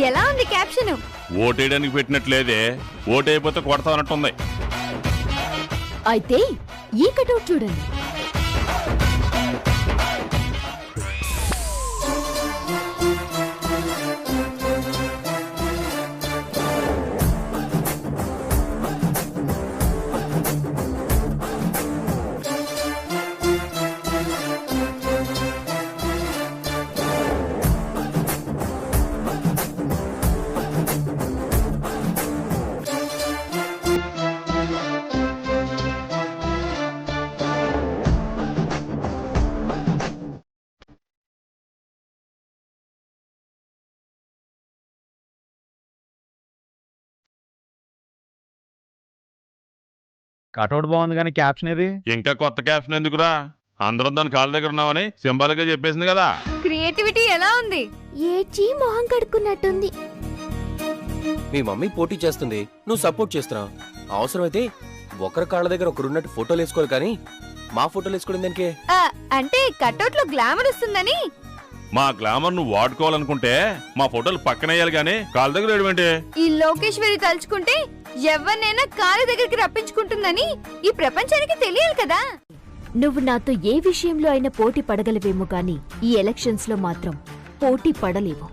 ఎలా ఉంది క్యాప్షన్? ఓటేయడానికి పెట్టినట్లేదే, ఓటైపోతే కొడతా అన్నట్టుంది. అయితే ఈ కటౌట్ చూడండి. కటౌట్ బాగుంది కానీ క్యాప్షన్ ఏది? ఇంకా కొత్త క్యాప్షన్ ఎందుకురా? అందరం దాని కాళ్ళ దగ్గర ఉన్నామని సింబాల్ గా చెప్పేసింది కదా. క్రియేటివిటీ ఎలా ఉంది? ఏచి మొహం కడుక్కున్నట్టుంది. మీ మమ్మీ పోటీ చేస్తుంది, నువ్వు సపోర్ట్ చేస్తున్నావు. అవసరమైతే ఒకరి కాళ్ళ దగ్గర ఒకరున్నట్టు ఫోటోలు వేసుకోవాలి, కానీ మా ఫోటోలు వేసుకోవడం దానికే. అంటే కటౌట్ లో గ్లామర్ వస్తుందని. మా గ్లామర్ నువ్వు వాడుకోవాలనుకుంటే మా ఫోటోలు పక్కనేయాలి గానీ కాళ్ళ దగ్గర వేయడమేంటి? ఈ లోకేశ్వరి తలుచుకుంటే ఎవరినైనా కాళ్ళ దగ్గరికి రప్పించుకుంటుందని ఈ ప్రపంచానికి తెలియాలి కదా. నువ్వు నాతో ఏ విషయంలో అయినా పోటీ పడగలవేమో గాని ఈ ఎలక్షన్స్ లో మాత్రం పోటీ పడలేవు.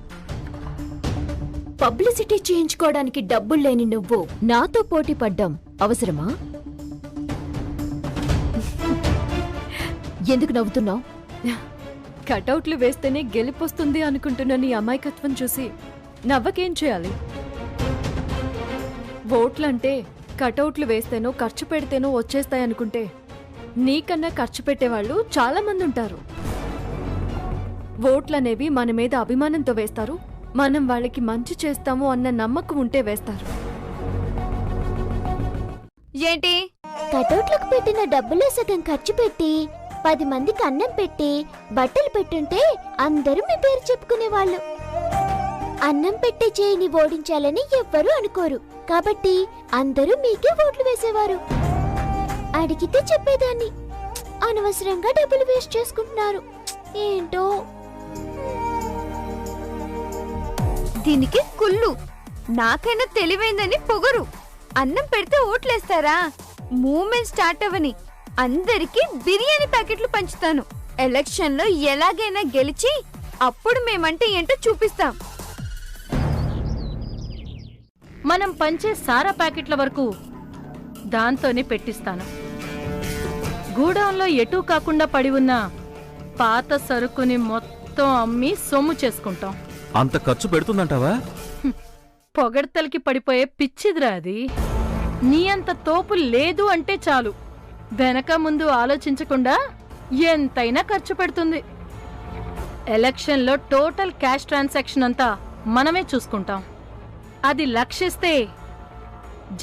పబ్లిసిటీ చేయించుకోవడానికి డబ్బులు లేని నువ్వు నాతో పోటీ పడ్డం అవసరమా? ఎందుకు నవ్వుతున్నావు? కటౌట్లు వేస్తేనే గెలిపొస్తుంది అనుకుంటున్న నీ అమాయకత్వం చూసి నవ్వకేం చేయాలి? ఓట్లంటే కటౌట్లు వేస్తేనో ఖర్చు పెడితేనో వచ్చేస్తాయనుకుంటే నీకన్నా ఖర్చు పెట్టేవాళ్ళు చాలా మంది ఉంటారు. ఓట్లనేవి మన మీద అభిమానంతో వేస్తారు, మనం వాళ్ళకి మంచి చేస్తాము అన్న నమ్మకం ఉంటే వేస్తారు. ఏంటి? కటౌట్లకు పెట్టిన డబ్బులో సగం ఖర్చు పెట్టి 10 మందికి అన్నం పెట్టి బట్టలు పెట్టుంటే అందరూ మీ పేరు చెప్పుకునేవాళ్ళు. అన్నం పెట్టే చేయిని ఓడించాలని ఎవ్వరూ అనుకోరు, కాబట్టి అందరూ మీకే ఓట్లు వేసేవారు. అడిగితే చెప్పేదాన్ని, అనవసరంగా డబ్బులు వేస్ట్ చేసుకుంటున్నారు. ఏంటో దీనికి కుళ్ళు. నాకైనా తెలివైందని పొగరు. అన్నం పెడితే ఓట్లేస్తారా? మూమెంట్ స్టార్ట్ అవని అందరికీ బిర్యానీ ప్యాకెట్లు పంచుతాను. ఎలక్షన్ లో ఎలాగైనా గెలిచి అప్పుడు మేమంటే ఏంటో చూపిస్తాం. మనం పంచే సారా ప్యాకెట్ల వరకు దాంతోనే పెట్టిస్తాను. గూడౌన్లో ఎటూ కాకుండా పడి ఉన్న పాత సరుకుని మొత్తం అమ్మి సొమ్ము చేసుకుంటాం. అంత ఖర్చు పెడుతుందంటావా? పొగడ్తలకి పడిపోయే పిచ్చిదిరా అది. నీ అంత తోపు లేదు అంటే చాలు, వెనక ముందు ఆలోచించకుండా ఎంతైనా ఖర్చు పెడుతుంది. ఎలక్షన్లో టోటల్ క్యాష్ ట్రాన్సాక్షన్ అంతా మనమే చూసుకుంటాం. అది లక్షిస్తే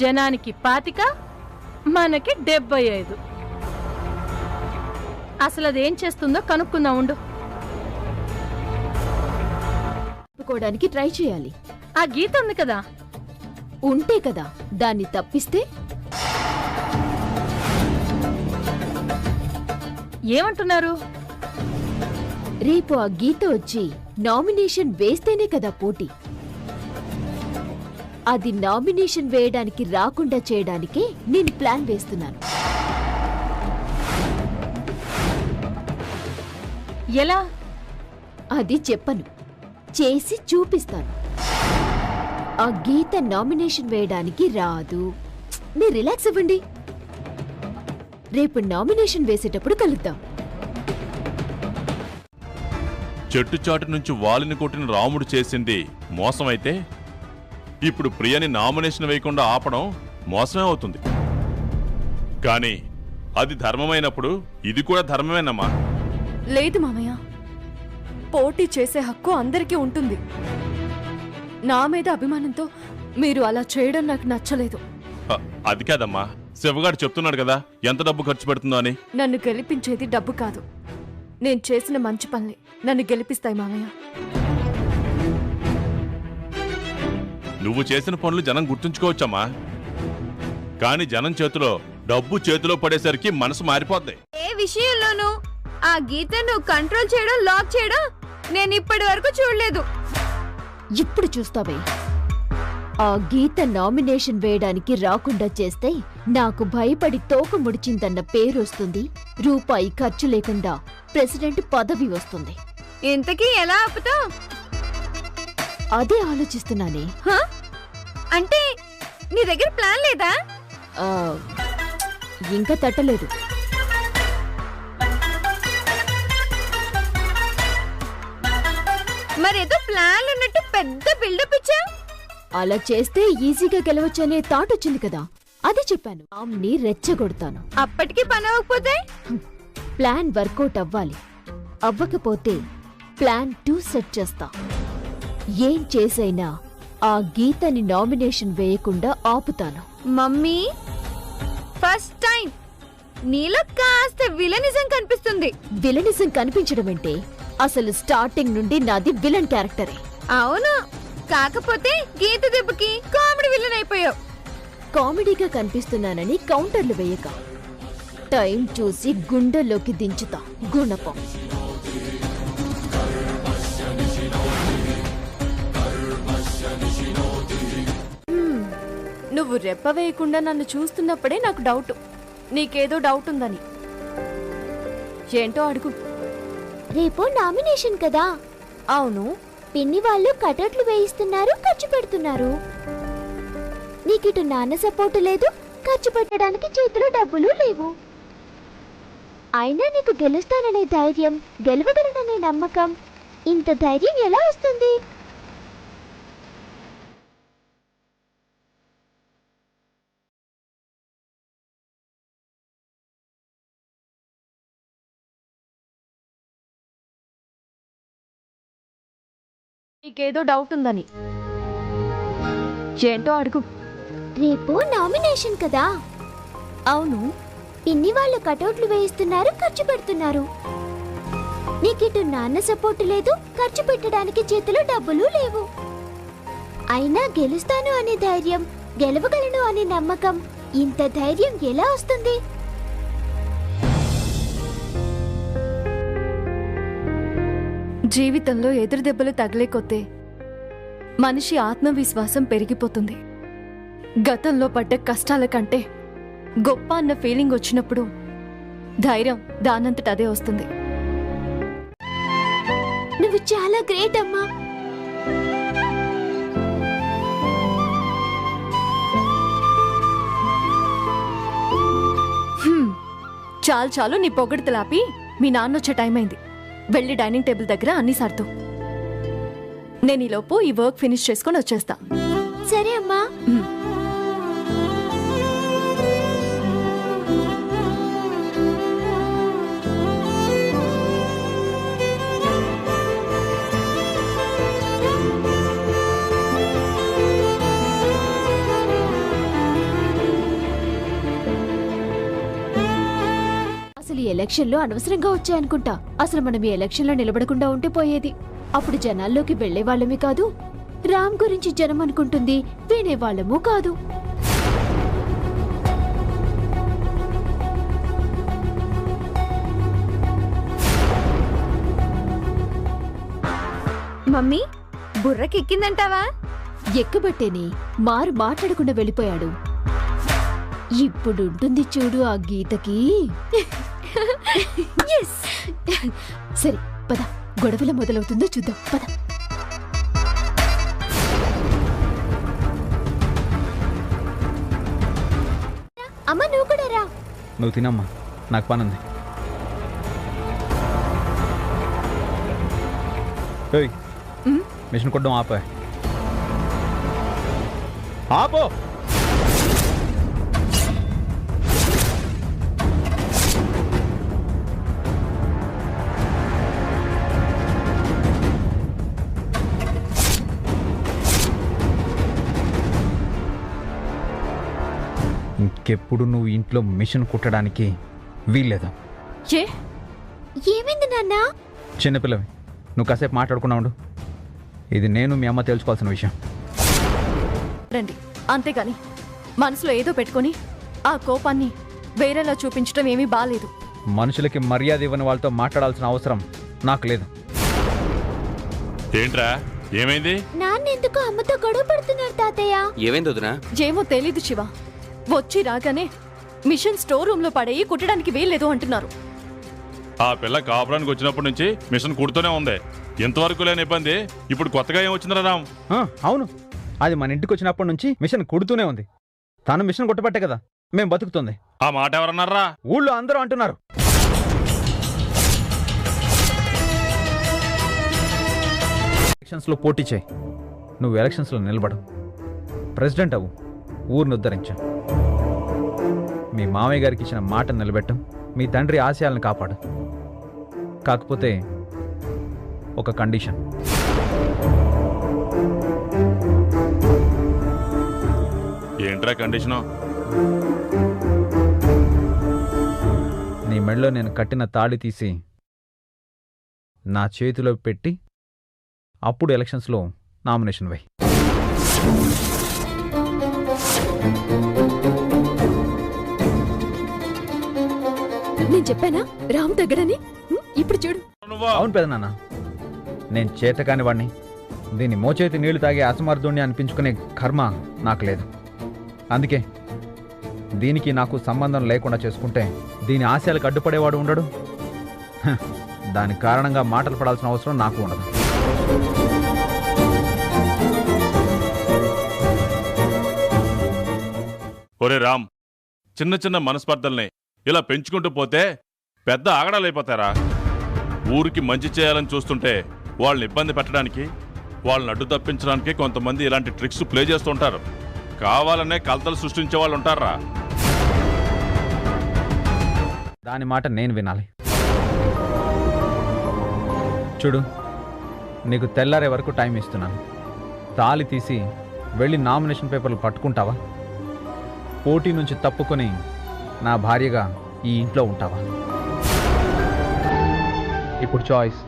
జనానికి 25, మనకి 75. అసలు అదేం చేస్తుందో కనుక్కుందాం ఉండు. తప్పుకోవడానికి ట్రై చేయాలి. ఆ గీత ఉంది కదా, ఉంటే కదా దాన్ని తప్పిస్తే. ఏమంటున్నారు? రేపు ఆ గీత వచ్చి నామినేషన్ వేస్తేనే కదా పోటీ. అది నామినేషన్ వేయడానికి రాకుండా చేయడానికే నేను ప్లాన్ వేస్తున్నాను. ఎలా? అది చెప్పను, చేసి చూపిస్తాను. ఆ గీత నామినేషన్ వేయడానికి రాదు. మీరు రిలాక్స్ అవ్వండి, రేపు నామినేషన్ వేసేటప్పుడు కలుద్దాం. చెట్టు చాటు నుంచి వాలిని కొట్టిన రాముడు చేసింది మోసమైతే ఇప్పుడు ప్రియని నామినేషన్ వేయకుండా ఆపడం మోసమే అవుతుంది. కానీ అది ధర్మమైనప్పుడు ఇది కూడా ధర్మమేనమ్మా. లేదు మామయ్య, పోటీ చేసే హక్కు అందరికీ ఉంటుంది. నా మీద అభిమానంతో మీరు అలా చేయడం నాకు నచ్చలేదు. అది కాదమ్మా, శివగాడు చెప్తున్నాడు కదా ఎంత డబ్బు ఖర్చు పెడుతుందో అని. నన్ను గెలిపించేది డబ్బు కాదు, నేను చేసిన మంచి పనులే నన్ను గెలిపిస్తాయి మామయ్య. నువ్వు చేసిన పనులు జనం గుర్తుంచుకోవచ్చమ్మా, కానీ జనం చేతిలో డబ్బు చేతిలో పడేసరికి మనసు మారిపోద్ది. ఏ విషయంలోనూ ఆ గీతను కంట్రోల్ చేయడం, లాక్ చేయడం నేను ఇప్పటి వరకు చూడలేదు. ఇప్పుడు చూస్తావే. ఆ గీత నామినేషన్ వేయడానికి రాకుండా చేస్తే నాకు భయపడి తోక ముడిచిందన్న పేరు వస్తుంది, రూపాయి ఖర్చు లేకుండా ప్రెసిడెంట్ పదవి వస్తుంది. ఇంతకీ ఎలా ఆపుతావు? అదే ఆలోచిస్తున్నానే. అంటే నీ దగ్గర ప్లాన్ లేదా? ఆ, ఇంకా తట్టలేదు. మరేదో ప్లాన్ ఉన్నట్టు పెద్ద బిల్డప్ ఇచ్చా. అలా చేస్తే ఈజీగా గెలవచ్చనే థాట్ వచ్చింది కదా, అది చెప్పాను. రామ్ని రెచ్చగొడతాను. అప్పటికి పని అవ్వకపోతే? ప్లాన్ వర్కౌట్ అవ్వాలి. అవ్వకపోతే ప్లాన్ 2 సెట్ చేస్తా. ఏం చేసైనా ఆ గీతని నామినేషన్ వేయకుండా ఆపుతాను. మమ్మీ, ఫస్ట్ టైం నీలో కాస్త విలనిజం కనిపిస్తుంది. విలనిజం కనిపించడమంటే అసలు స్టార్టింగ్ నుండి నాది విలన్ క్యారెక్టరే. అవును, కాకపోతే గీత దెబ్బకి కామెడీ విలన్ అయిపోయావు. కామెడీగా కనిపిస్తున్నానని కౌంటర్లు వేయక టైం చూసి గుండెల్లోకి దించుతా గుణపం. నువ్వు రెప్ప వేయకుండా నన్ను చూస్తున్నప్పుడే నాకు డౌట్, నీకేదో డౌట్ ఉందని. ఏంటో అడుగు. రేపు నామినేషన్ కదా. అవును. పిన్ని వాళ్ళు కటౌట్లు వేయిస్తున్నారు, ఖర్చు పెడుతున్నారు. నీకిటు నాన్న సపోర్టు లేదు, ఖర్చు పెట్టడానికి చేతిలో డబ్బులు లేవు. అయినా నీకు గెలుస్తాననే ధైర్యం, గెలవగలననే నమ్మకం, ఇంత ధైర్యం ఎలా వస్తుంది? నీకేదో డౌట్ ఉందని. ఏంటో అడుగు. రేపు నామినేషన్ కదా. అవును. పిన్ని వాళ్ళు కటౌట్లు వేయిస్తున్నారు, ఖర్చు పెడుతున్నారు. నీకిటు నాన్న సపోర్టు లేదు, ఖర్చు పెట్టడానికి చేతిలో డబ్బులు లేవు. అయినా గెలుస్తాను అనే ధైర్యం, గెలవగలను అనే నమ్మకం, ఇంత ధైర్యం ఎలా వస్తుంది? జీవితంలో ఎదురు దెబ్బలు తగిలే కొద్దే మనిషి ఆత్మవిశ్వాసం పెరిగిపోతుంది. గతంలో పడ్డ కష్టాల కంటే గొప్ప అన్న ఫీలింగ్ వచ్చినప్పుడు ధైర్యం దానంతట అదే వస్తుంది. నువ్వు చాలా గ్రేట్ అమ్మా. చాలు చాలు నీ పొగడతలాపి, మీ నాన్న వచ్చే టైం అయింది. వెళ్ళి డైనింగ్ టేబుల్ దగ్గర అన్ని సర్దు. నేను ఈలోపు ఈ వర్క్ ఫినిష్ చేసుకొని వచ్చేస్తా. సరే అమ్మా. అసలు ఈ ఎలక్షన్లో అనవసరంగా వచ్చాయనుకుంటా. అసలు మనం ఈ ఎలక్షన్లో నిలబడకుండా ఉంటే పోయేది. అప్పుడు జనాల్లోకి వెళ్లేవాళ్ళమే కాదు, రామ్ గురించి జనం అనుకుంటుంది వినేవాళ్ళము కాదు. మమ్మీ, బుర్రకెక్కిందంటావా? ఎక్కబట్టేని మారు మాట్లాడకుండా వెళ్ళిపోయాడు. ఇప్పుడుంటుంది చూడు ఆ గీతకి. సరే పద, గొడవల మొదలవుతుందో చూద్దాం పద. అమ్మ నువ్వు కూడా రా. నువ్వు తినమ్మా, నాకు పని ఉంది. ఏయ్, మిషన్ కొట్టడం ఆపే. ఆపో. ఇంకెప్పుడు నువ్వు ఇంట్లో మిషన్ కుట్టడానికి వీల్లేదు. ఏమైంది నాన్న? చిన్నపిల్లవి, నువ్వు కాసేపు మాట్లాడుకున్నా ఉండు. ఇది నేను మీ అమ్మ తెలుసుకోవాల్సిన విషయం. రండి. అంతేగాని మనసులో ఏదో పెట్టుకొని ఆ కోపాన్ని వేరేలా చూపించడం ఏమీ బాలేదు. మనుషులకి మర్యాద ఇవ్వని వాళ్ళతో మాట్లాడాల్సిన అవసరం నాకు లేదు. ఏంట్రా, ఏమైంది? నాన్న నాన్న ఎందుకు అమ్మతో గొడవ పడుతున్నారు తాతయ్య? ఏమైంది వదినా? ఏమో తెలీదు శివ. వచ్చి రాగానే మిషన్ స్టోర్ రూమ్ లో పడేయి కుట్టడానికి వీల్లేదు అంటున్నారు. ఆ పిల్ల కాపురానికి వచ్చినప్పటి నుంచి మిషన్ కుడుతూనే ఉంది. ఇంతవరకు లేని ఇబ్బంది ఇప్పుడు కొత్తగా ఏం వచ్చిందిరా రామ్? అవును, అది మన ఇంటికి వచ్చినప్పటి నుంచి మిషన్ కుడుతూనే ఉంది. తను మిషన్ కొట్టబట్టే కదా మేం బతుకుతుంది. ఆ మాట ఎవరన్నారా? ఊళ్ళో అందరూ అంటున్నారు. ఎలక్షన్స్లో పోటీ చేయి, నువ్వు ఎలక్షన్స్లో నిలబడు, ప్రెసిడెంట్ అవ్వు, ఊరిని ఉద్ధరించు. మీ మామయ్య గారికి ఇచ్చిన మాట నిలబెట్టం, మీ తండ్రి ఆశయాలను కాపాడు. కాకపోతే ఒక కండిషన్. ఏంట్రా కండిషను? నీ మెడలో నేను కట్టిన తాళి తీసి నా చేతిలో పెట్టి అప్పుడు ఎలక్షన్స్లో నామినేషన్ వేయి. నేను చెప్పానా రామ్ దగ్గరని? ఇప్పుడు చూడు. అవును పెదనాన్న, నేను చేతకాని వాడిని. దీన్ని మోచేతి నీళ్లు తాగే అసమర్థుణ్ణి అనిపించుకునే కర్మ నాకు లేదు. అందుకే దీనికి నాకు సంబంధం లేకుండా చేసుకుంటే దీని ఆశయాలకు అడ్డుపడేవాడు ఉండడు. దాని కారణంగా మాటలు పడాల్సిన అవసరం నాకు ఉండదు. ఒరే రామ్, చిన్న చిన్న మనస్పర్ధల్ని ఇలా పెంచుకుంటూ పోతే పెద్ద ఆగడాలైపోతారా? ఊరికి మంచి చేయాలని చూస్తుంటే వాళ్ళని ఇబ్బంది పెట్టడానికి, వాళ్ళని అడ్డు తప్పించడానికి కొంతమంది ఇలాంటి ట్రిక్స్ ప్లే చేస్తుంటారు. కావాలనే కలతలు సృష్టించే వాళ్ళు ఉంటారా? దాని మాట నేను వినాలి. చూడు, నీకు తెల్లారే వరకు టైం ఇస్తున్నాను. తాళి తీసి వెళ్ళి నామినేషన్ పేపర్లు పట్టుకుంటావా? పోటీ నుంచి తప్పుకొని నా భార్యగా ఈ ఇంట్లో ఉంటావా? ఇప్పుడు చాయిస్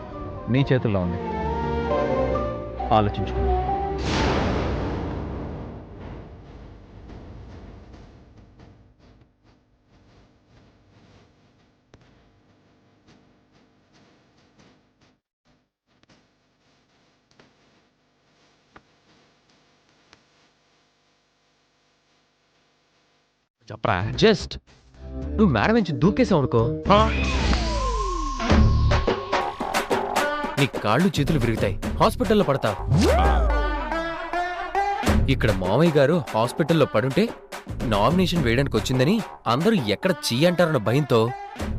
నీ చేతుల్లో ఉంది, ఆలోచించు. చెప్పరా? జస్ట్ నువ్వు మేడం నుంచి దూకేసావు అనుకో, నీ కాళ్ళు చేతులు విరుగుతాయి, హాస్పిటల్లో పడతావు. ఇక్కడ మామయ్య గారు హాస్పిటల్లో పడుంటే నామినేషన్ వేయడానికి వచ్చిందని అందరూ ఎక్కడ చెయ్యంటారన్న భయంతో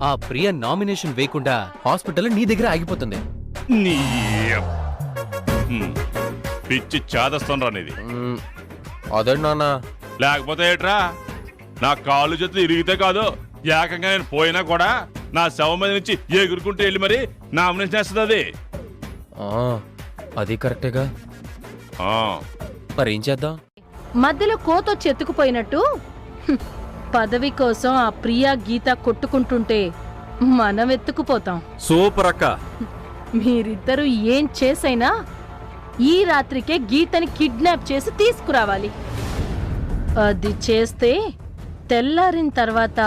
ఆ ప్రియ నామినేషన్ వేయకుండా హాస్పిటల్ నీ దగ్గర ఆగిపోతుంది. నీ పిచ్చి చాదస్తాను రానిది. అదే నాన్న. లేకపోతే ఏట్రా, నా కాళ్ళు చేతులు ఇరిగితే కాదు, ఏకంగా నేను పోయినా కూడా నా శవం మీద నుంచి ఎగురుకుంటూ వెళ్ళి మరి నామినేషన్ వేస్తుంది అది. అది కరెక్టేగా, మరేం చేద్దాం? మధ్యలో కోతొచ్చి ఎత్తుకుపోయినట్టు పదవి కోసం ఆ ప్రియా గీత కొట్టుకుంటుంటే మనం ఎత్తుకుపోతాం. సూపర్ అక్క. మీరిద్దరూ ఏం చేసైనా ఈ రాత్రికే గీతని కిడ్నాప్ చేసి తీసుకురావాలి. అది చేస్తే తెల్లారిన తర్వాత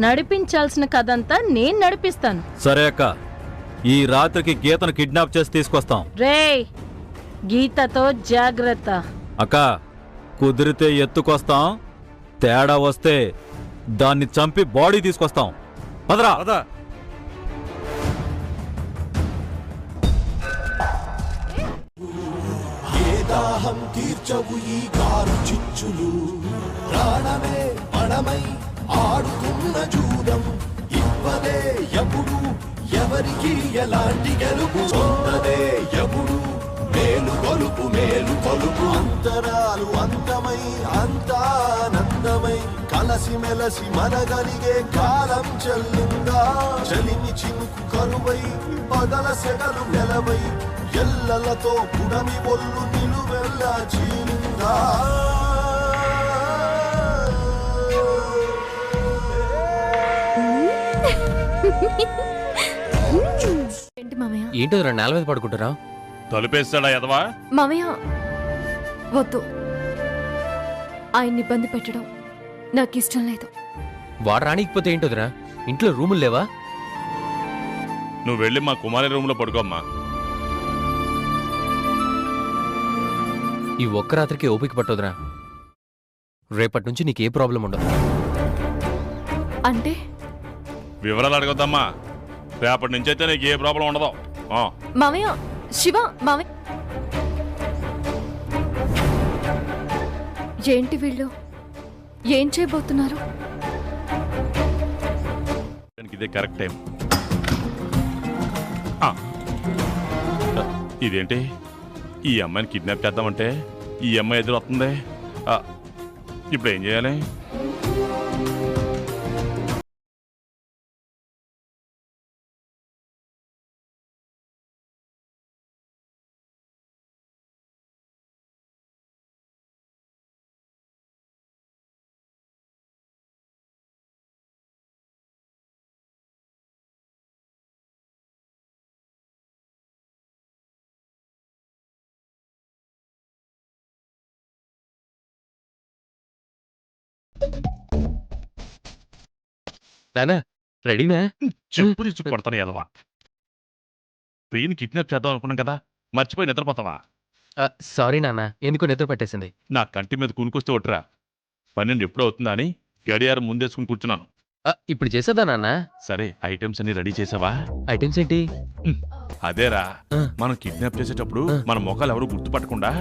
నడిపించాల్సిన కథంతా నేను నడిపిస్తాను. సరే అక్క, ఈ రాత్రికి గీతను కిడ్నాప్ చేసి తీసుకొస్తాం. రేయ్, గీతతో జాగ్రత్త. అక్క, కుదిరితే ఎత్తుకొస్తాం, తేడా వస్తే దాన్ని చంపి బాడీ తీసుకొస్తాం. పదరా. దాహం తీర్చవు ఈ కారు చిచ్చులు, ప్రాణమే పణమై ఆడుతున్న జూదం. ఇవ్వదే ఎప్పుడు ఎవరికి ఎలాంటి గెలుపు, పొందదే ఎప్పుడు మేలు కొలుపు మేలు కొలుపు. అంతరాలు అంతమై అంతానందమై కలసి మెలసి మనగలిగే కాలం చెల్లిందా. చలిమి చినుకు కరువై పగల సెగలు నెలవై ఎల్లలతో పుడమి ఒళ్ళు నిలువెల్లా చీలిందా. ఏంటి మామయ్య? ఏంటో నేల మీద పడుకుంటారా? తలుపేస్తాడా ఎదవా? మామయ్య వద్దు, ఆయన్ని ఇబ్బంది పెట్టడం నాకు ఇష్టం లేదు. వాడు రానికపోతే ఏంటోదిరా? ఇంట్లో రూములు లేవా? నువ్వు వెళ్ళి మా కుమారి రూమ్ లో పడుకోమ్మా. ఈ ఒక్క రాత్రికి ఓపిక పట్టొద్దురా. రేపటి నుంచి నీకే ప్రాబ్లం ఉండదు. అంటే వివరాలు అడగొద్దమ్మా. రేపటి నుంచి అయితే నీకు ఏ ప్రాబ్లం ఉండదు. మామయ్య, శివ, మామయ్య ఏంటి వీళ్ళు ఏం చేయబోతున్నారు? ఇదే కరెక్ట్ టైం. ఇదేంటి, ఈ అమ్మాయిని కిడ్నాప్ చేద్దామంటే ఈ అమ్మాయి ఎదురు వస్తుంది. ఇప్పుడు ఏం చేయాలి? నానా రెడీనా? చెప్పు తీసి కొడతాను ఎదవా. ప్రియని కిడ్నాప్ చేద్దాం అనుకున్నాం కదా, మర్చిపోయి నిద్రపోతావా? సారీ నాన్న, ఎందుకో నిద్ర పట్టేసింది. నా కంటి మీద కూనుకొస్తే ఒట్టురా. 12 ఎప్పుడు అవుతుందా అని గడియారం ముందేసుకుని కూర్చున్నాను. ఇప్పుడు చేసేదా నాన్న? సరే, ఐటమ్స్ అన్ని రెడీ చేసావా? ఐటమ్స్ ఏంటి? అదేరా, మనం కిడ్నాప్ చేసేటప్పుడు మన మొఖాలు ఎవరు గుర్తుపట్టకుండా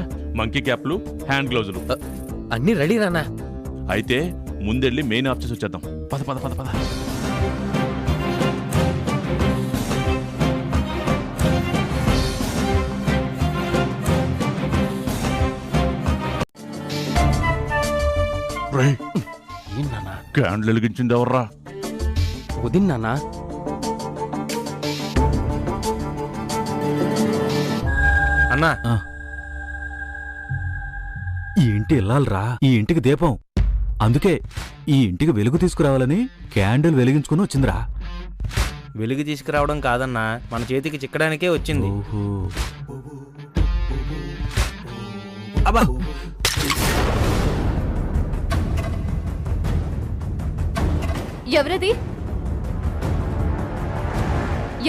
మంకీ క్యాప్లు, హ్యాండ్ గ్లౌజులు అన్ని రెడీ నాన్న. అయితే ముందెళ్ళి మెయిన్ ఆఫ్ చేసి వచ్చేద్దాం. పద పద పద పద. క్యాండిల్ వెలిగించింది ఎవర్రా? వదిన్ నాన్న. అన్నా, ఈ ఇంటి ఇల్లాలరా, ఈ ఇంటికి దీపం. అందుకే ఈ ఇంటికి వెలుగు తీసుకురావాలని క్యాండిల్ వెలిగించుకుని వచ్చిందిరా. వెలుగు తీసుకురావడం కాదన్నా, మన చేతికి చిక్కడానికే వచ్చింది. అబ్బా, ఎవరది?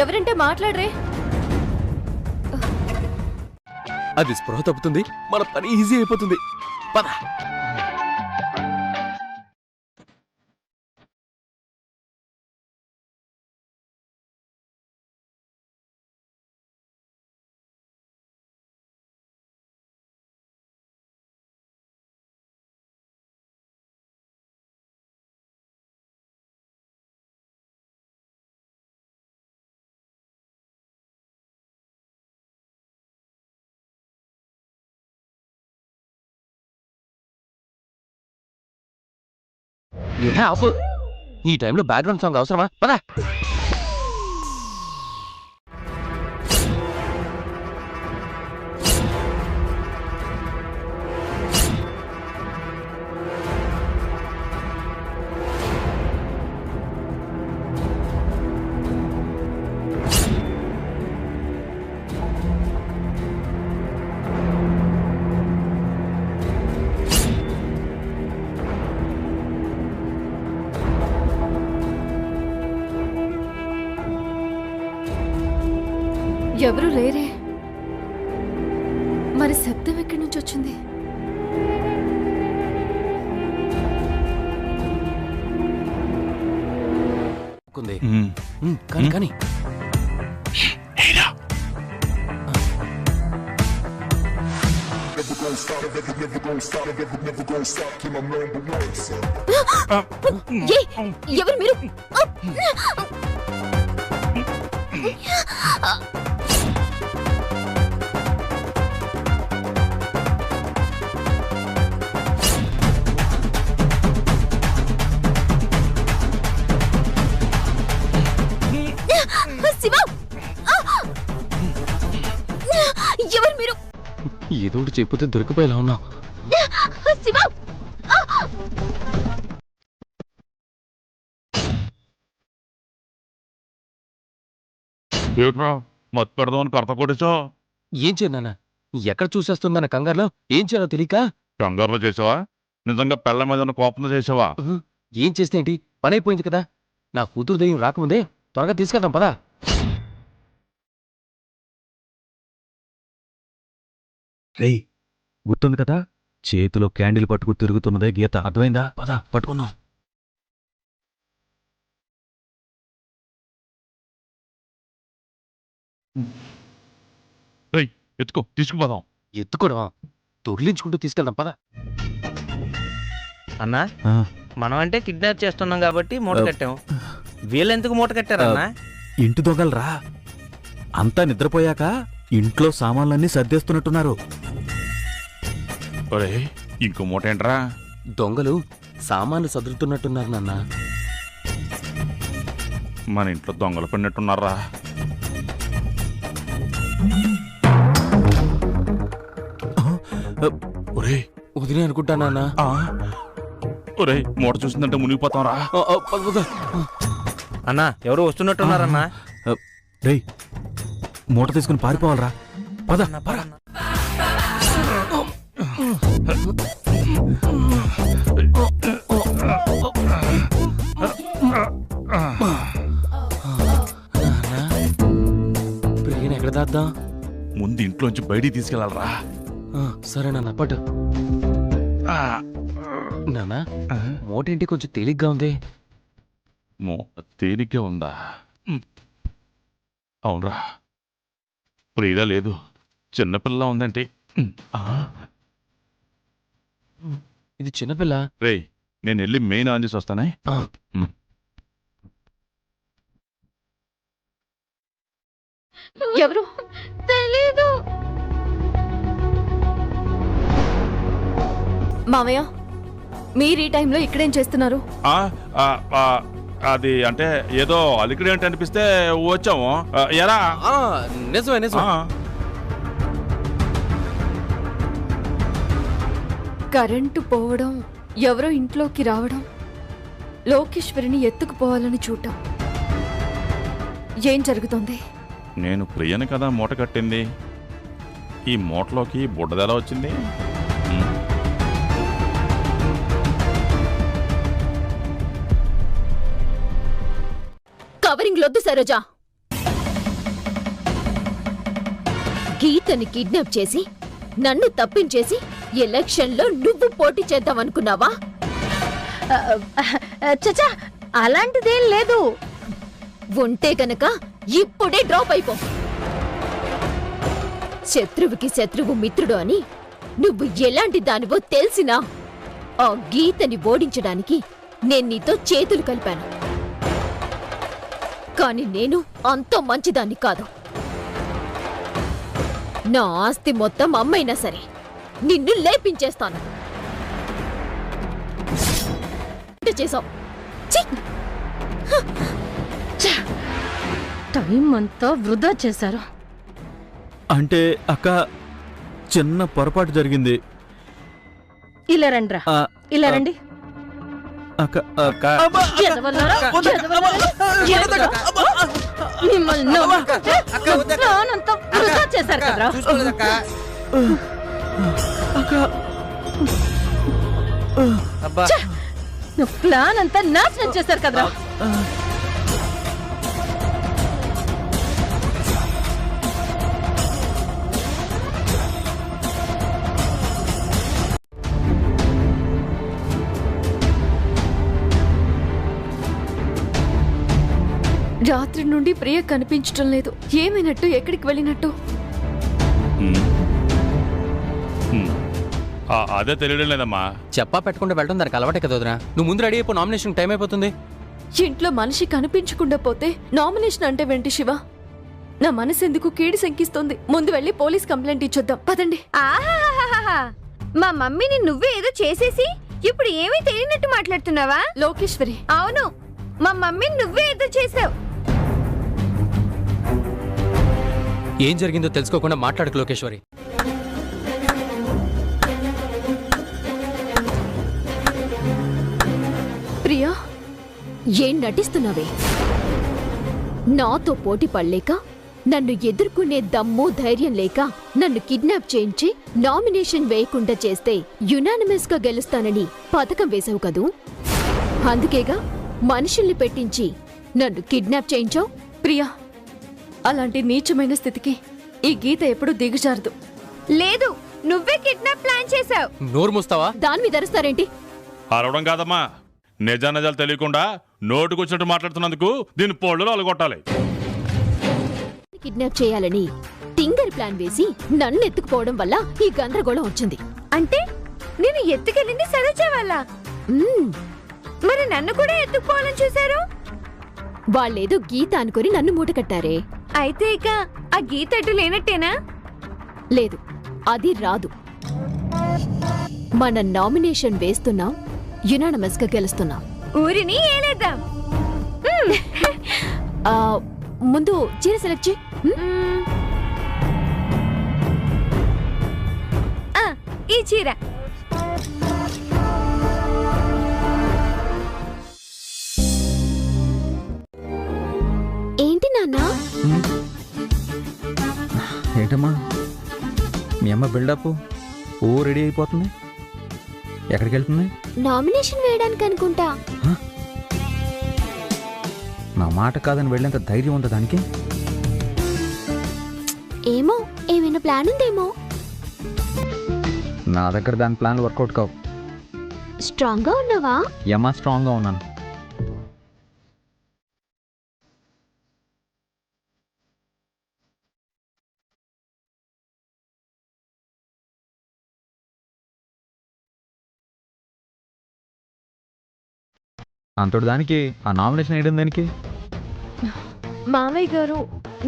ఎవరంటే మాట్లాడరే? అది స్పృహ తప్పుతుంది, మన పని ఈజీ అయిపోతుంది. పద. ఆపు. ఈ టైంలో బ్యాక్గ్రౌండ్ సాంగ్ అవసరమా? పదా. ఎవరు లేరే. మరి శబ్దం ఎక్కడి నుంచి వచ్చింది? కానీ కానీ ఎవరు మీరు? శివ, ఎవరు మీరు? ఏదో ఒకటి చెప్పితే దొరికిపోయేలా ఉన్నా. శివ, మత్తు పెడదామని కర్త కొట్టేసా. ఏం చేయనా? ఎక్కడ చూసేస్తుందన్న కంగారులో ఏం చేయాలో తెలియక. కంగారులో చేసావా? నిజంగా పెళ్ళ మీద ఉన్న కోపంతో చేసావా? ఏం చేస్తే ఏంటి, పని అయిపోయింది కదా. నా కూతురు దయ్యం రాకముందే త్వరగా తీసుకెళ్దాం పదా. రేయ్, గుర్తుంది కదా, చేతిలో క్యాండిల్ పట్టుకు తిరుగుతున్నదే గీత. అర్థమైందా? పద పట్టుకుందాం. ఎత్తుకో, తీసుకుపోదాం. ఎత్తుకోవడమా? దొర్లించుకుంటూ తీసుకెళ్దాం పద. అన్నా ఆ, మనం అంటే కిడ్నాప్ చేస్తున్నాం కాబట్టి మూట కట్టాం. వీళ్ళెందుకు మూట కట్టారన్నా? ఇంటి దొంగలరా. అంతా నిద్రపోయాక ఇంట్లో సామాన్లన్నీ సర్దేస్తున్నట్టున్నారు. ఒరే, ఇంకో మూట ఏంట్రా? దొంగలు సామాన్లు సదురుతున్నట్టున్నారు నాన్న. మన ఇంట్లో దొంగలు పడినట్టున్నారా? ఒరే వదిలే అనుకుంటా నాన్న. ఒరే, మూట చూసిందంటే మునిగిపోతాం రా. అన్నా ఎవరు వస్తున్నట్టున్నారన్నా? రేయ్, మూట తీసుకుని పారిపోవాలరా. పద పద. ప్రియని ఎక్కడ దాద్దాం? ముందు ఇంట్లోంచి బయటికి తీసుకెళ్ళాలరా. సరే నాన్న పట్టు. నాన్న మూటేంటి కొంచెం తేలిగ్గా ఉంది. తేలిగ్గా ఉందా? అవునరా, ప్రియులా లేదు, చిన్నపిల్ల ఉందంటే. ఇది చిన్నపిల్ల. రే, నేను వెళ్ళి మెయిన్ ఆన్ చేసి వస్తానే. ఎవరు? తెలీదు. మావయ్య, మీరు ఈ టైంలో ఇక్కడేం చేస్తున్నారు? అది అంటే ఏదో అలికిడి అంటే అనిపిస్తే వచ్చాము. ఎరా? నిజమే నిజమే. కరెంటు పోవడం, ఎవరో ఇంట్లోకి రావడం, లోకేశ్వరిని ఎత్తుకుపోవాలని చూడటం. ఏం జరుగుతుంది? నేను ప్రియని కదా మూట కట్టింది. ఈ మూటలోకి బుడ్డదెలా వచ్చింది? కవరింగ్ లొద్దు సరోజా. గీతని కిడ్నాప్ చేసి నన్ను తప్పించేసి ఎలక్షన్లో నువ్వు పోటీ చేద్దామనుకున్నావా? చచ్చా, అలాంటిదేం లేదు. ఉంటే గనక ఇప్పుడే డ్రాప్ అయిపో. శత్రువుకి శత్రువు మిత్రుడు అని నువ్వు ఎలాంటి దానివో తెలిసినా ఆ గీతని ఓడించడానికి నేను నీతో చేతులు కలిపాను. కాని నేను అంత మంచిదాన్ని కాదు. నా ఆస్తి మొత్తం అమ్మైనా సరే నిన్ను లేపించేస్తాను. చేసావు. టైం అంతా వృధా చేశారు. అంటే అక్క, చిన్న పొరపాటు జరిగింది. ఇలా రండి రా, ఇలా రండి. అక్క అక్క ఎదవల్లారా, ఎదవల్లారా, మిమ్మల్ని ప్రాణంతా వృధా చేశారు కదరా. ప్లాన్ అంతా నాశనం చేశారు కదరా. రాత్రి నుండి ప్రియ కనిపించటం లేదు. ఏమైనట్టు? ఎక్కడికి వెళ్ళినట్టు? అదే తెలియడం లేదమ్మా. చెప్పా పెట్టకుండా వెళ్ళడం దానికి అలవాటే కదా వదినా. నువ్వు ముందు రెడీ అయిపో, నామినేషన్ టైం అయిపోతుంది. ఇంట్లో మనిషి కనిపించకుండా పోతే నామినేషన్ అంటే వెంటి శివ? నా మనసు ఎందుకు కీడి శంకిస్తోంది. ముందు వెళ్ళి పోలీస్ కంప్లైంట్ ఇచ్చొద్దాం పదండి. ఆహాహాహా, మా మమ్మీని నువ్వే ఏదో చేసేసి ఇప్పుడు ఏమీ తెలియనట్టు మాట్లాడుతున్నావా? లోకేశ్వరి, అవును, మా మమ్మీని నువ్వే ఏదో చేసావు. ఏం జరిగిందో తెలుసుకోకుండా మాట్లాడకు లోకేశ్వరి. ప్రియా, ఏం నటిస్తున్నావే? నాతో పోటీ పడలేక, నన్ను ఎదుర్కొనే దమ్ము ధైర్యం లేక నన్ను కిడ్నాప్ చేయించి నామినేషన్ వేయకుండా చేస్తే యునానిమస్ గా గెలుస్తానని పథకం వేశావు కదూ. అందుకేగా మనుషుల్ని పెట్టించి నన్ను కిడ్నాప్ చేయించావు. ప్రియా, అలాంటి నీచమైన స్థితికి ఈ గీత ఎప్పుడు దిగజారదు. లేదు, నువ్వే కిడ్నాప్ ప్లాన్ చేసావు. నోరు మూస్తావా? దాని మీద అరుస్తారేంటి? అరవడం కాదమ్మా, నిజానిజాలు తెలియకుండా నోటుకొచ్చినట్టు మాట్లాడుతున్నందుకు దీని పొళ్ళు అలగొట్టాలి. కిడ్నాప్ చేయాలని తింగరి ప్లాన్ వేసి నన్ను ఎత్తుకుపోవడం వల్ల ఈ గందరగోళం వచ్చింది. అంటే నేను ఎత్తుకెళ్ళింది సరోజ వల్ల. మరి నన్ను కూడా ఎత్తుకుపోవాలని చూశారు. వాళ్ళేదో గీత అనుకుని నన్ను మూటకట్టారే. అయితే ఇక ఆ గీత అటు లేనట్టేనా? లేదు, అది రాదు. మన నామినేషన్ వేస్తున్నాం, యునానమస్ గా గెలుస్తున్నాం. ఊరిని ఏలేద్దాం. ముందు చీర సెలెక్ట్ చేయి. ఈ చీర. ఏంటి నాన్న? ఏంటమ్మా మీ అమ్మ బిల్డప్ ఓ రెడీ అయిపోతుంది? ఎక్కడికి వెళ్తుంది? నామినేషన్ వేయడానికి అనుకుంటా. నా మాట కాదని వెళ్ళేంత ధైర్యం ఉందా దానికి? ఏమో, ఏమైనా ప్లాన్ ఉందేమో. నా దగ్గర దాని ప్లాన్లు వర్కౌట్ కావు. స్ట్రాంగ్ గా ఉన్నావా? ఏమా స్ట్రాంగ్గా ఉన్నాను. అంతటి దానికి ఆ నామినేషన్ వేయడం దానికి మావయ్య గారు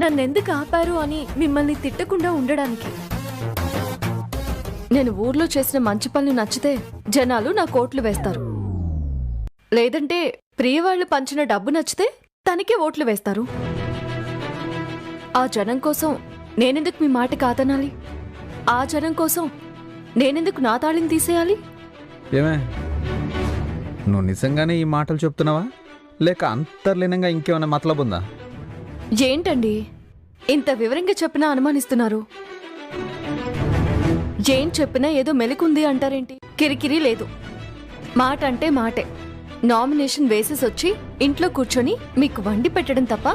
నన్నెందుకు ఆపారు అని మిమ్మల్ని తిట్టకుండా ఉండడానికి. నేను ఊర్లో చేసిన మంచి పనులు నచ్చితే జనాలు నా ఓట్లు వేస్తారు. లేదంటే ప్రియవాళ్లు పంచిన డబ్బు నచ్చితే తనకే ఓట్లు వేస్తారు. ఆ జనం కోసం నేనెందుకు మీ మాట కాదనాలి? ఆ జనం కోసం నేనెందుకు నా తాళిని తీసేయాలి? ఏమే, నువ్వు నిజంగానే ఈ మాటలు చెప్తున్నావా లేక అంతర్లీనంగా ఇంకేమైనా మతలబు ఉందా? ఏంటండి ఇంత వివరంగా చెప్పినా అనుమానిస్తున్నారు? ఏం చెప్పినా ఏదో మెలికుంది అంటారేంటి? కిరికిరి లేదు. మాట అంటే మాటే. నామినేషన్ వేసేసి వచ్చి ఇంట్లో కూర్చొని మీకు వండి పెట్టడం తప్ప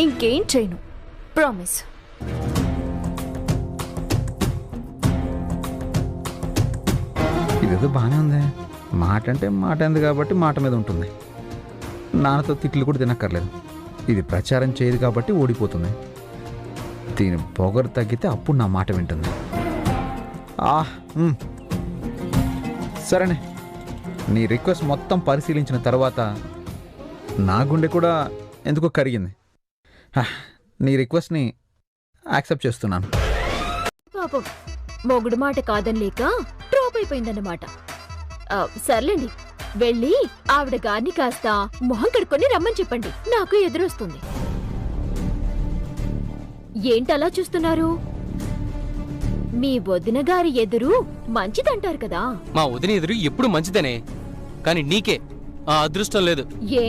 ఇంకేం చేయను. ప్రామిస్. ఇదేదో బాగానే ఉంది. మాట అంటే మాట ఉంది కాబట్టి మాట మీద ఉంటుంది. నాన్నతో తిట్లు కూడా తినక్కర్లేదు. ఇది ప్రచారం చేయదు కాబట్టి ఓడిపోతుంది. దీని పొగరు తగ్గితే అప్పుడు నా మాట వింటుంది. సరేనే, నీ రిక్వెస్ట్ మొత్తం పరిశీలించిన తర్వాత నా గుండె కూడా ఎందుకో కరిగింది. నీ రిక్వెస్ట్ని యాక్సెప్ట్ చేస్తున్నాను. పాపం మొగుడు మాట కాదని లేక డ్రాప్ అయిపోయిందన్నమాట. సర్లేండి, వెళ్ళి ఆవిడ గారిని కాస్త మొహం కడుక్కొని రమ్మని చెప్పండి. నాకు ఎదురొస్తుంది. ఏంటలా చూస్తున్నారు? మీ వదిన గారి ఎదురు మంచిదంటారు కదా. మా వదిన ఎదురు ఎప్పుడు మంచిదేనే, కానీ నీకే ఆ అదృష్టం లేదు. ఏ?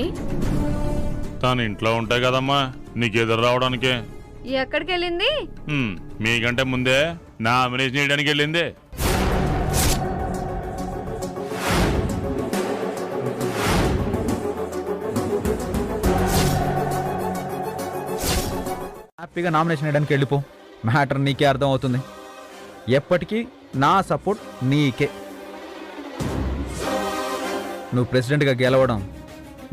తాను ఇంట్లో ఉంటాయి కదమ్మా నీకు ఎదురు రావడానికే. ఎక్కడికి వెళ్ళింది? మీకంటే ముందే నామినేషన్ చేయడానికి వెళ్ళింది. హ్యాపీగా నామినేషన్ వేయడానికి వెళ్ళిపో. మ్యాటర్ నీకే అర్థం అవుతుంది. ఎప్పటికీ నా సపోర్ట్ నీకే. నువ్వు ప్రెసిడెంట్గా గెలవడం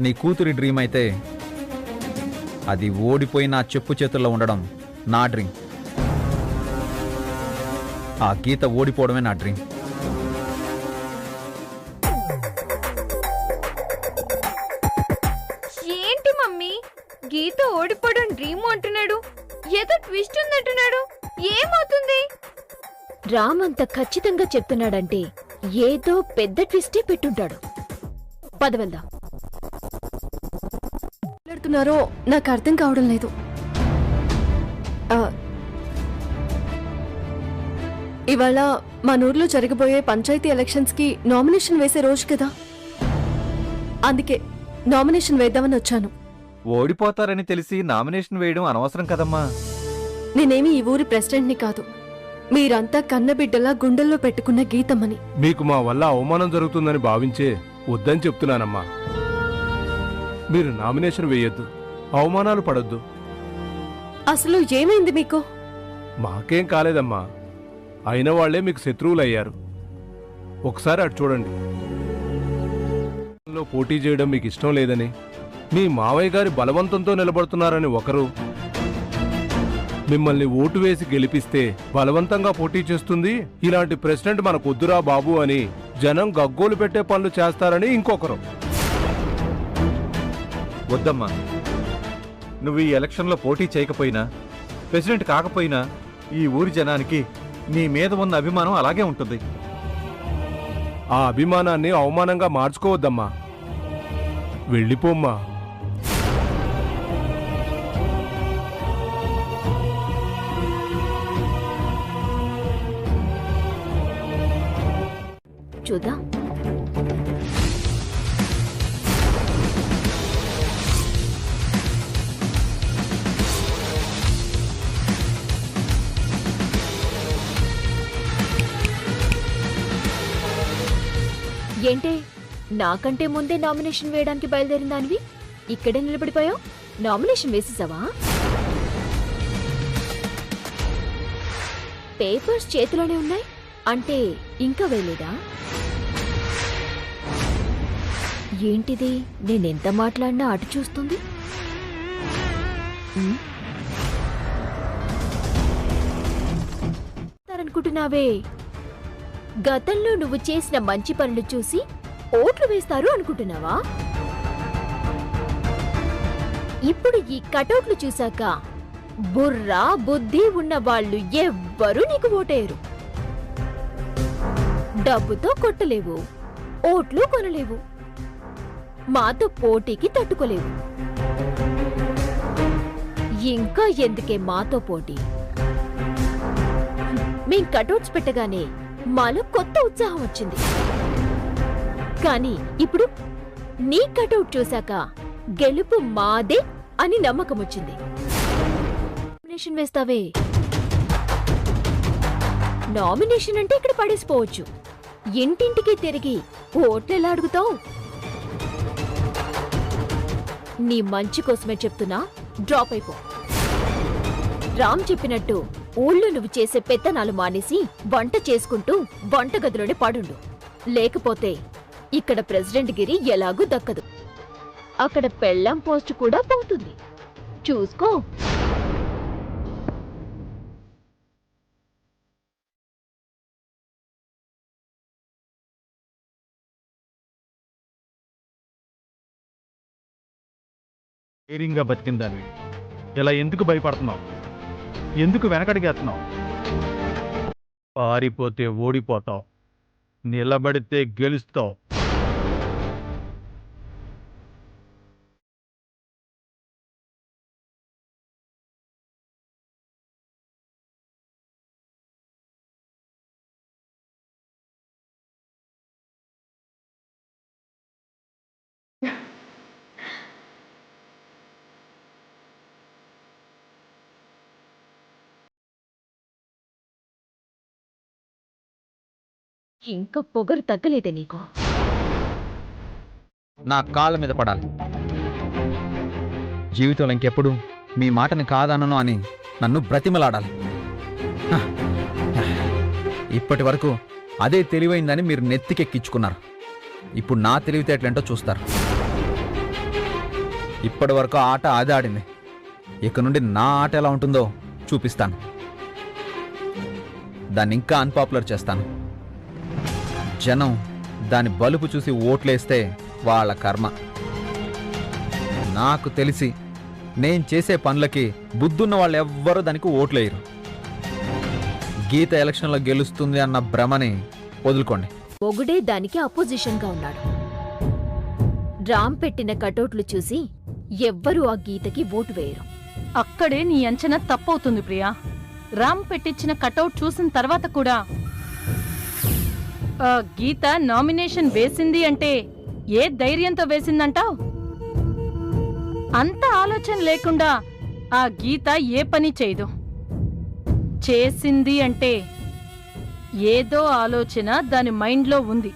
నీ కూతురి డ్రీమ్ అయితే అది ఓడిపోయి నా చెప్పు చేతుల్లో ఉండడం నా డ్రీమ్. ఆ గీత ఓడిపోవడమే నా డ్రీమ్. ఏంటి మమ్మీ, గీత ఓడిపోవడం డ్రీమ్ అంటున్నాడు, ఏదో ట్విస్ట్ ఉందంటున్నాడు. ఏమవుతుంది? రామ్ అంత ఖచ్చితంగా చెప్తున్నాడంటే ఏదో పెద్ద ట్విస్టే పెట్టుంటాడు. పదవెళ్దాం. మాట్లాడుతున్నారో నాకు అర్థం కావడం లేదు. ఇవాళ మన ఊర్లో జరగబోయే పంచాయతీ ఎలక్షన్స్ కి నామినేషన్ వేసే రోజు కదా. అందుకే నామినేషన్ వేద్దామని వచ్చాను. ఓడిపోతారని తెలిసి నామినేషన్ వేయడం అనవసరం కదమ్మా. నేనేమి ఈ ఊరి ప్రెసిడెంట్ని కాదు. మీరంతా కన్నబిడ్డలా గుండెల్లో పెట్టుకున్న గీతమ్మని. మీకు మా వల్ల అవమానం జరుగుతుందని భావించే వద్దని చెప్తున్నానమ్మా. మీరు నామినేషన్ వేయొద్దు, అవమానాలు పడొద్దు. అసలు ఏమైంది మీకు? మాకేం కాలేదమ్మా. అయిన వాళ్లే మీకు శత్రువులయ్యారు. ఒకసారి అటు చూడండి. పోటీ చేయడం మీకు ఇష్టం లేదని, మీ మావయ్య గారి బలవంతంతో నిలబడుతున్నారని ఒకరు, మిమ్మల్ని ఓటు వేసి గెలిపిస్తే బలవంతంగా పోటీ చేస్తుంది, ఇలాంటి ప్రెసిడెంట్ మనకొద్దురా బాబు అని జనం గగ్గోలు పెట్టే పనులు చేస్తారని ఇంకొకరు. వద్దమ్మా, నువ్వు ఈ ఎలక్షన్లో పోటీ చేయకపోయినా, ప్రెసిడెంట్ కాకపోయినా ఈ ఊరి జనానికి నీ మీద ఉన్న అభిమానం అలాగే ఉంటుంది. ఆ అభిమానాన్ని అవమానంగా మార్చుకోవద్దమ్మా. వెళ్ళిపోమ్మా. చూద్దాం. ఏంటే, నాకంటే ముందే నామినేషన్ వేయడానికి బయలుదేరిన దానివి ఇక్కడే నిలబడిపోయావు. నామినేషన్ వేసేసావా? పేపర్స్ చేతిలోనే ఉన్నాయి అంటే ఇంకా వేయలేదా? ఏంటిది, నేనెంత మాట్లాడినా అటు చూస్తుంది? అనుకుంటున్నావే, గతంలో నువ్వు చేసిన మంచి పనులు చూసి ఓట్లు వేస్తారు అనుకుంటున్నావా? ఇప్పుడు ఈ కటౌట్లు చూశాక బుర్రా బుద్ధి ఉన్న వాళ్ళు ఎవ్వరూ నీకు ఓటేయరు. డబ్బుతో కొట్టలేవు, ఓట్లు కొనలేవు, మాతో పోటీకి తట్టుకోలేవు. ఇంకా ఎందుకే మాతో పోటీ? మేం కటౌట్స్ పెట్టగానే మాలో కొత్త ఉత్సాహం వచ్చింది. కానీ ఇప్పుడు నీ కటౌట్ చూశాక గెలుపు మాదే అని నమ్మకం వచ్చింది. నామినేషన్ వేస్తావే? నామినేషన్ అంటే ఇక్కడ పడేసిపోవచ్చు. ఇంటింటికి తిరిగి ఓట్లెలా అడుగుతావు? నీ మంచి కోసమే చెప్తున్నా, డ్రాప్ అయిపో. రామ్ చెప్పినట్టు ఊళ్ళో నువ్వు చేసే పెత్తనాలు మానేసి వంట చేసుకుంటూ వంటగదిలోనే పడుండు. లేకపోతే ఇక్కడ ప్రెసిడెంట్ గిరి ఎలాగూ దక్కదు. అక్కడ పెళ్ళాం పోస్ట్ కూడా పోతుంది. చూసుకో. ధైర్యంగా బతికిందాన్ని ఇలా ఎందుకు భయపడుతున్నావు? ఎందుకు వెనకడిగేస్తున్నావు? పారిపోతే ఓడిపోతావు, నిలబడితే గెలుస్తావు. ఇంకా పొగరు తగ్గలేదే నీకు? నా కాళ్ళ మీద పడాలి. జీవితంలో ఇంకెప్పుడు మీ మాటని కాదనను అని నన్ను బ్రతిమలాడాలి. ఇప్పటి వరకు అదే తెలివైందని మీరు నెత్తికెక్కించుకున్నారు. ఇప్పుడు నా తెలివితేటలేంటో చూస్తారు. ఇప్పటి వరకు ఆట అది ఆడింది. ఇక నుండి నా ఆట ఎలా ఉంటుందో చూపిస్తాను. దాన్ని ఇంకా అన్పాపులర్ చేస్తాను. జనం దాని బలుపు చూసి ఓట్లేస్తే వాళ్ళ కర్మ. నాకు తెలిసి నేను చేసే పనులకి బుద్ధున్న వాళ్ళు ఎవ్వరూ దానికి ఓట్లేయరు. గీత ఎలక్షన్లో గెలుస్తుంది అన్న భ్రమని వదులుకోండి. మొగుడే దానికి అపోజిషన్ గా ఉన్నాడు. రామ్ పెట్టిన కటౌట్లు చూసి ఎవ్వరూ ఆ గీతకి ఓటు వేయరు. అక్కడే నీ అంచనా తప్పవుతుంది ప్రియా. రామ్ పెట్టించిన కటౌట్ చూసిన తర్వాత కూడా గీత నామినేషన్ వేసింది అంటే ఏ ధైర్యంతో వేసిందంటావ్? అంత ఆలోచన లేకుండా ఆ గీత ఏ పని చేయదు. చేసింది అంటే ఏదో ఆలోచన దాని మైండ్లో ఉంది.